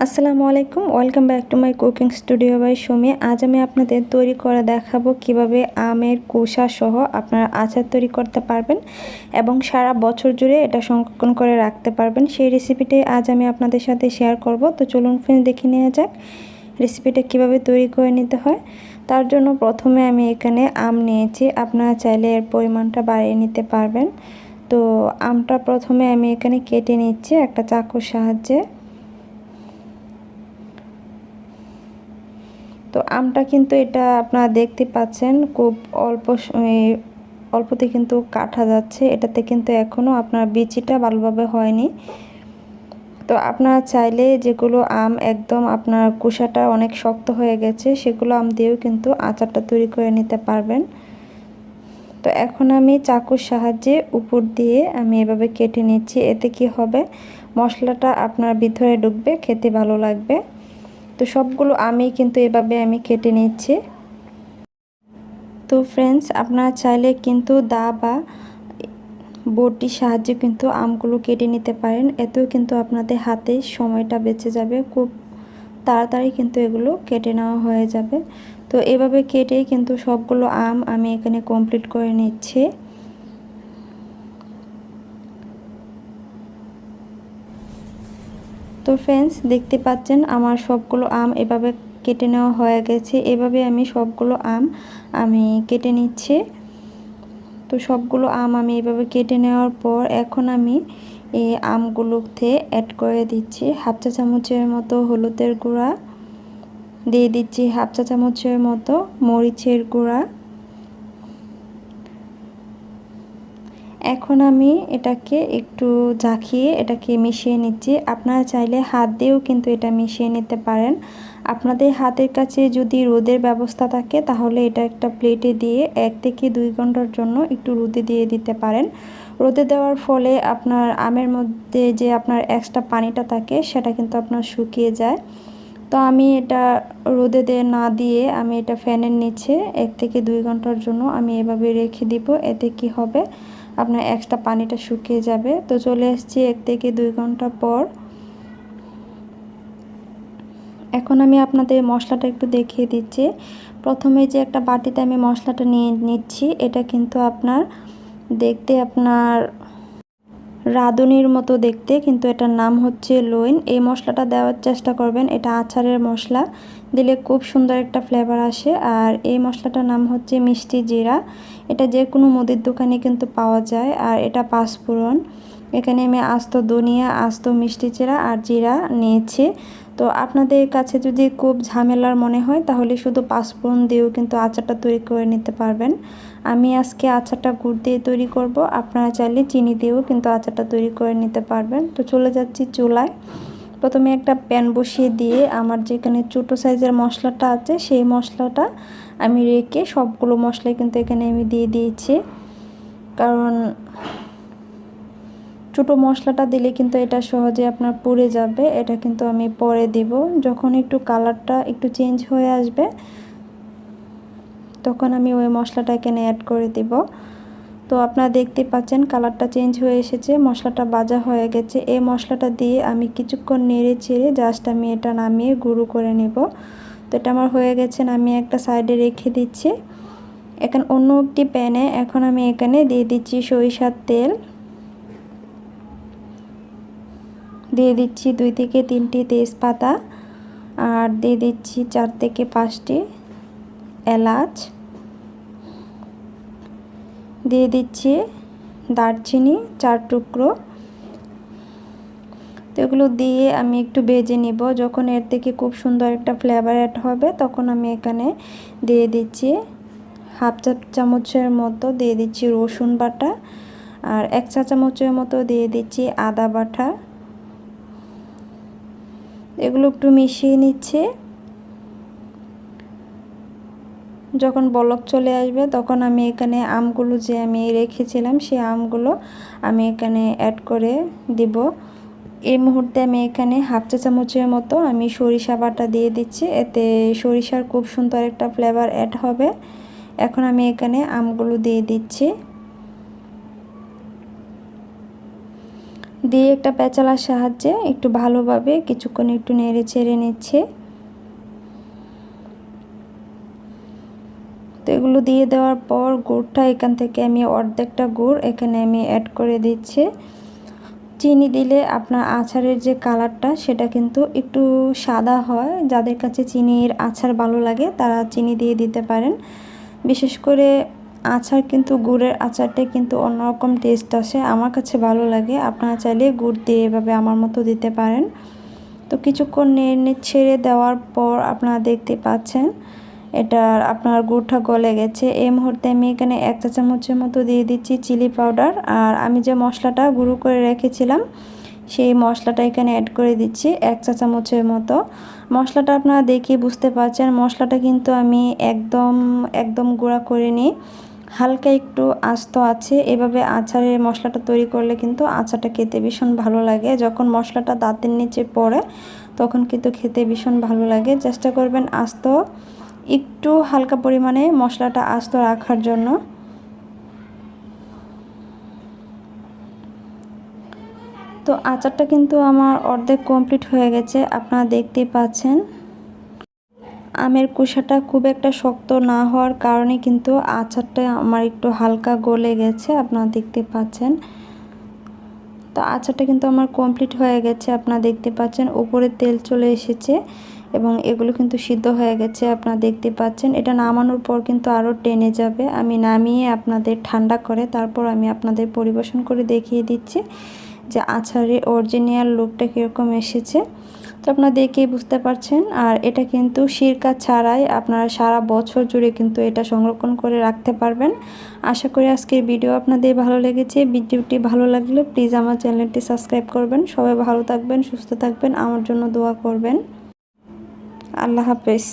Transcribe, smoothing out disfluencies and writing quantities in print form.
আসসালামু আলাইকুম, welcome back to my cooking studio by Sumi. আজ আমি আপনাদের তৈরি করে দেখাবো কিভাবে আমের কোষা সহ আপনারা আচার তৈরি করতে পারবেন এবং সারা বছর জুড়ে এটা সংরক্ষণ করে রাখতে পারবেন। সেই রেসিপিটাই আজ আমি আপনাদের সাথে শেয়ার করব। তো চলুন ফ্রেন্ডস, দেখে নেওয়া যাক রেসিপিটা কিভাবে তৈরি করে নিতে হয়। তার জন্য প্রথমে আমি এখানে আম নিয়েছি, আপনারা চাইলে এর পরিমাণটা বাড়িয়ে নিতে পারবেন। তো আমটা প্রথমে আমি এখানে কেটে নিচ্ছি একটা চাকুর সাহায্যে। তো আমটা কিন্তু এটা আপনারা দেখতে পাচ্ছেন খুব অল্পতে কিন্তু কাটা যাচ্ছে, এটাতে কিন্তু এখনও আপনার বিচিটা ভালোভাবে হয়নি। তো আপনারা চাইলে যেগুলো আম একদম আপনার কুসাটা অনেক শক্ত হয়ে গেছে সেগুলো আম দিয়েও কিন্তু আচারটা তৈরি করে নিতে পারবেন। তো এখন আমি চাকুর সাহায্যে উপর দিয়ে আমি এভাবে কেটে নিচ্ছি, এতে কি হবে মশলাটা আপনার ভিতরে ঢুকবে, খেতে ভালো লাগবে। তো সবগুলো আমি কিন্তু এভাবে আমি কেটে নিচ্ছি। তো ফ্রেন্ডস, আপনারা চাইলে কিন্তু দা বা বটির সাহায্যে কিন্তু আমগুলো কেটে নিতে পারেন, এতেও কিন্তু আপনাদের হাতে সময়টা বেঁচে যাবে, খুব তাড়াতাড়ি কিন্তু এগুলো কেটে নেওয়া হয়ে যাবে। তো এভাবে কেটেই কিন্তু সবগুলো আম আমি এখানে কমপ্লিট করে নিচ্ছি। তো ফ্রেন্ডস, দেখতে পাচ্ছেন আমার সবগুলো আম এভাবে কেটে নেওয়া হয়ে গেছে। এভাবে আমি সবগুলো আম আমি কেটে নিচ্ছি। তো সবগুলো আম আমি এভাবে কেটে নেওয়ার পর এখন আমি এই আমগুলোতে অ্যাড করে দিচ্ছি হাফ চা চামচের মতো হলুদের গুঁড়া, দিয়ে দিচ্ছি হাফ চা চামচের মতো মরিচের গুঁড়া। এখন আমি এটাকে একটু ঝাঁকিয়ে এটাকে মিশিয়ে নিচ্ছি। আপনারা চাইলে হাত দিয়েও কিন্তু এটা মিশিয়ে নিতে পারেন। আপনাদের হাতের কাছে যদি রোদের ব্যবস্থা থাকে তাহলে এটা একটা প্লেটে দিয়ে 1 থেকে 2 ঘন্টার জন্য একটু রোদে দিয়ে দিতে পারেন। রোদে দেওয়ার ফলে আপনার আমের মধ্যে যে আপনার এক্সট্রা পানিটা থাকে সেটা কিন্তু আপনার শুকিয়ে যায়। তো আমি এটা রোদে না দিয়ে আমি এটা ফ্যানের নিচে 1 থেকে 2 ঘন্টার জন্য আমি এভাবে রেখে দিব। এতে কি হবে আপনার এক্সট্রা পানিটা শুকিয়ে যাবে। তো চলে আসছি 1 থেকে 2 ঘন্টা পর। এখন আমি আপনাদের মশলাটা একটু দেখিয়ে দিচ্ছি। প্রথমে যে একটা বাটিতে আমি মশলাটা নিয়ে নিচ্ছি, এটা কিন্তু আপনার দেখতে আপনার রাঁধুনির মতো দেখতে, কিন্তু এটার নাম হচ্ছে লইন। এই মশলাটা দেওয়ার চেষ্টা করবেন, এটা আচারের মশলা, দিলে খুব সুন্দর একটা ফ্লেভার আসে। আর এই মশলাটার নাম হচ্ছে মিষ্টি জিরা, এটা যে কোনো মুদির দোকানে কিন্তু পাওয়া যায়। আর এটা পাঁচফোড়ন, এখানে আমি আস্ত ধনিয়া, আস্ত মিষ্টি জিরা আর জিরা নিয়েছি। তো আপনাদের কাছে যদি খুব ঝামেলার মনে হয় তাহলে শুধু পাঁচফোড়ন দিয়েও কিন্তু আচারটা তৈরি করে নিতে পারবেন। আমি আজকে আচারটা গুড় দিয়ে তৈরি করব, আপনারা চাইলে চিনি দিয়েও কিন্তু আচারটা তৈরি করে নিতে পারবেন। তো চলে যাচ্ছি চুলায়। প্রথমে একটা প্যান বসিয়ে দিয়ে আমার যেখানে ছোটো সাইজের মশলাটা আছে সেই মশলাটা আমি রেখে সবগুলো মশলাই কিন্তু এখানে আমি দিয়ে দিয়েছি, কারণ ছোটো মশলাটা দিলে কিন্তু এটা সহজে আপনার পুড়ে যাবে। এটা কিন্তু আমি পরে দিব, যখন একটু কালারটা একটু চেঞ্জ হয়ে আসবে তখন আমি ওই মশলাটা এখানে অ্যাড করে দিব। তো আপনারা দেখতে পাচ্ছেন কালারটা চেঞ্জ হয়ে এসেছে, মশলাটা ভাজা হয়ে গেছে। এই মশলাটা দিয়ে আমি কিছুক্ষণ নেড়ে চেড়ে জাস্ট আমি এটা নামিয়ে গুঁড়ো করে নেব। তো এটা আমার হয়ে গেছে, আমি একটা সাইডে রেখে দিচ্ছি। এখন অন্য একটি প্যানে এখন আমি এখানে দিয়ে দিচ্ছি সরিষার তেল, দিয়ে দিচ্ছি 2 থেকে 3টি তেজপাতা, আর দিয়ে দিচ্ছি 4 থেকে 5টি এলাচ, দিয়ে দিচ্ছি দারচিনি 4 টুকরো। তো এগুলো দিয়ে আমি একটু ভেজে নিব। যখন এর থেকে খুব সুন্দর একটা ফ্লেভার অ্যাড হবে তখন আমি এখানে দিয়ে দিচ্ছি হাফ চা চামচের মতো দিয়ে দিচ্ছি রসুন বাটা, আর 1 চা চামচের মতো দিয়ে দিচ্ছি আদা বাটা। এগুলো একটু মিশিয়ে নিচ্ছি। যখন বলক চলে আসবে তখন আমি এখানে আমগুলো যে আমি রেখেছিলাম সেই আমগুলো আমি এখানে অ্যাড করে দিব। এই মুহূর্তে আমি এখানে হাফ চা চামচের মতো আমি সরিষা বাটা দিয়ে দিচ্ছি, এতে সরিষার খুব সুন্দর একটা ফ্লেভার অ্যাড হবে। এখন আমি এখানে আমগুলো দিয়ে দিচ্ছি, দিয়ে একটা পেঁচালার সাহায্যে একটু ভালোভাবে কিছুক্ষণ একটু নেড়ে ছেড়ে নিচ্ছে। তো এগুলো দিয়ে দেওয়ার পর গুড়টা এখান থেকে আমি অর্ধেকটা গুড় এখানে আমি অ্যাড করে দিচ্ছি। চিনি দিলে আপনার আচারের যে কালারটা সেটা কিন্তু একটু সাদা হয়। যাদের কাছে চিনির আচার ভালো লাগে তারা চিনি দিয়ে দিতে পারেন। বিশেষ করে আচার কিন্তু গুড়ের আচারটা কিন্তু অন্যরকম টেস্ট আসে, আমার কাছে ভালো লাগে। আপনারা চাইলে গুড় দিয়ে এভাবে আমার মতো দিতে পারেন। তো কিছুক্ষণ নেড়ে ছেড়ে দেওয়ার পর আপনারা দেখতে পাচ্ছেন এটা আপনার গুড়টা গলে গেছে। এই মুহূর্তে আমি এখানে 1 চা চামচের মতো দিয়ে দিচ্ছি চিলি পাউডার, আর আমি যে মশলাটা গুঁড়ো করে রেখেছিলাম সেই মশলাটা এখানে অ্যাড করে দিচ্ছি 1 চা চামচের মতো। মশলাটা আপনারা দেখে বুঝতে পারছেন মশলাটা কিন্তু আমি একদম গুঁড়া করে নিই, হালকা একটু আস্ত আছে। এভাবে আচারের মশলাটা তৈরি করলে কিন্তু আচারটা খেতে ভীষণ ভালো লাগে। যখন মশলাটা দাঁতের নিচে পড়ে তখন কিন্তু খেতে ভীষণ ভালো লাগে। চেষ্টা করবেন আস্ত একটু হালকা পরিমাণে মশলাটা আস্ত রাখার জন্য। তো আচারটা কিন্তু আমার অর্ধেক কমপ্লিট হয়ে গেছে, আপনারা দেখতেই পাচ্ছেন। আমের কুসাটা খুব একটা শক্ত না হওয়ার কারণে কিন্তু আচারটা আমার একটু হালকা গলে গেছে, আপনারা দেখতে পাচ্ছেন। তো আচারটা কিন্তু আমার কমপ্লিট হয়ে গেছে, আপনারা দেখতে পাচ্ছেন উপরে তেল চলে এসেছে এবং এগুলো কিন্তু সিদ্ধ হয়ে গেছে, আপনারা দেখতে পাচ্ছেন। এটা নামানোর পর কিন্তু আরও টেনে যাবে। আমি নামিয়ে আপনাদের ঠান্ডা করে তারপর আমি আপনাদের পরিবেশন করে দেখিয়ে দিচ্ছি যে আচারের অরিজিনাল লুকটা কীরকম এসেছে। তো আপনারা দেখেই বুঝতে পারছেন। আর এটা কিন্তু সিরকা ছাড়াই আপনারা সারা বছর জুড়ে কিন্তু এটা সংরক্ষণ করে রাখতে পারবেন। আশা করি আজকের ভিডিও আপনাদের ভালো লেগেছে। ভিডিওটি ভালো লাগলে প্লিজ আমার চ্যানেলটি সাবস্ক্রাইব করবেন। সবাই ভালো থাকবেন, সুস্থ থাকবেন, আমার জন্য দোয়া করবেন। আল্লাহ হাফেজ।